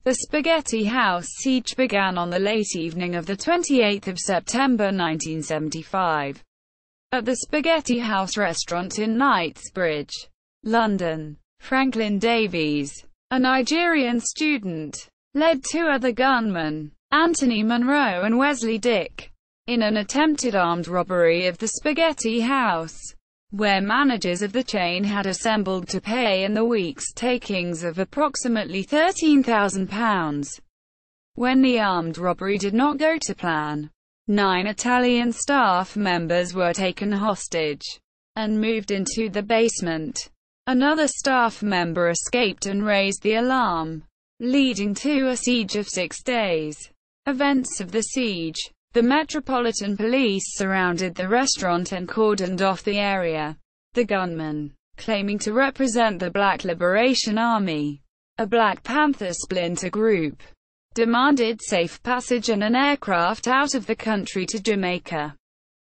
The Spaghetti House siege began on the late evening of 28 September 1975, at the Spaghetti House restaurant in Knightsbridge, London. Franklin Davies, a Nigerian student, led two other gunmen, Munroe and Wesley Dick, in an attempted armed robbery of the Spaghetti House, where managers of the chain had assembled to pay in the week's takings of approximately £13,000. When the armed robbery did not go to plan, 9 Italian staff members were taken hostage and moved into the basement. Another staff member escaped and raised the alarm, leading to a siege of 6 days. Events of the siege. The Metropolitan Police surrounded the restaurant and cordoned off the area. The gunmen, claiming to represent the Black Liberation Army, a Black Panther splinter group, demanded safe passage and an aircraft out of the country to Jamaica.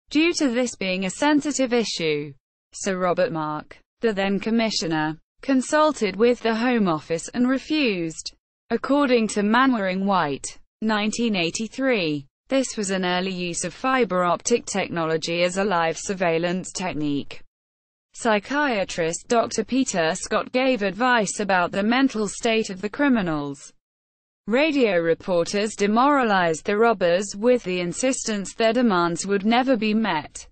Due to this being a sensitive issue, Sir Robert Mark, the then commissioner, consulted with the Home Office and refused. According to Munroe and 1983, this was an early use of fiber optic technology as a live surveillance technique. Psychiatrist Dr. Peter Scott gave advice about the mental state of the criminals. Radio reporters demoralized the robbers with the insistence their demands would never be met,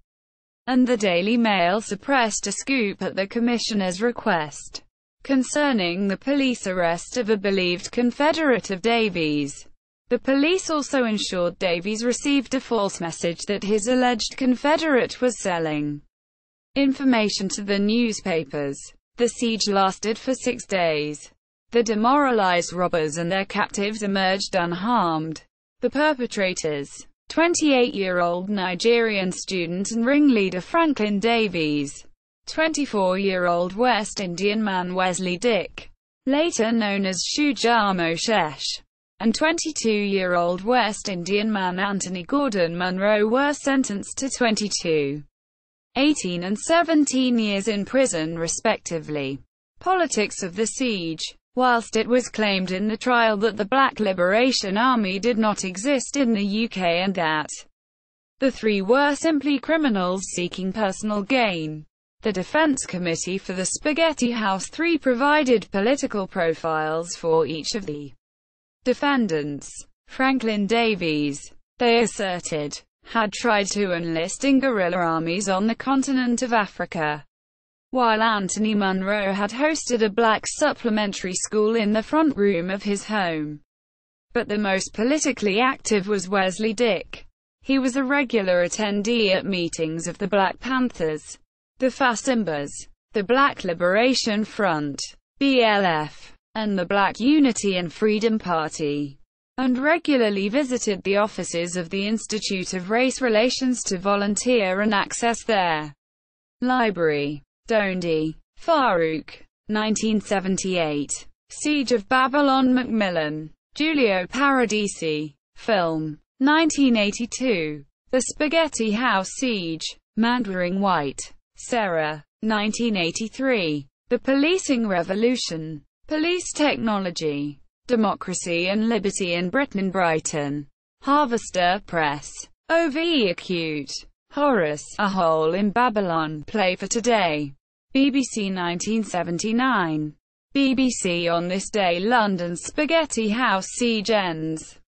and the Daily Mail suppressed a scoop at the commissioner's request concerning the police arrest of a believed Confederate of Davies. The police also ensured Davies received a false message that his alleged Confederate was selling information to the newspapers. The siege lasted for 6 days. The demoralized robbers and their captives emerged unharmed. The perpetrators, 28-year-old Nigerian student and ringleader Franklin Davies, 24-year-old West Indian man Wesley Dick, later known as Shuja Moshesh, and 22-year-old West Indian man Anthony Gordon Munroe were sentenced to 22, 18 and 17 years in prison respectively. Politics of the siege. Whilst it was claimed in the trial that the Black Liberation Army did not exist in the UK and that the three were simply criminals seeking personal gain, the Defence Committee for the Spaghetti House 3 provided political profiles for each of the defendants. Franklin Davies, they asserted, had tried to enlist in guerrilla armies on the continent of Africa, while Anthony Munroe had hosted a black supplementary school in the front room of his home. But the most politically active was Wesley Dick. He was a regular attendee at meetings of the Black Panthers, the Fasimbas, the Black Liberation Front, BLF, and the Black Unity and Freedom Party, and regularly visited the offices of the Institute of Race Relations to volunteer and access their library. Dondi, Farouk, 1978. Siege of Babylon. Macmillan, Giulio Paradisi. Film, 1982. The Spaghetti House Siege. Mandering White, Sarah, 1983. The Policing Revolution. Police Technology, Democracy and Liberty in Britain. Brighton, Harvester Press. O.V. Acute. Horace, A Hole in Babylon, Play for Today. BBC 1979. BBC On This Day. London Spaghetti House Siege Ends.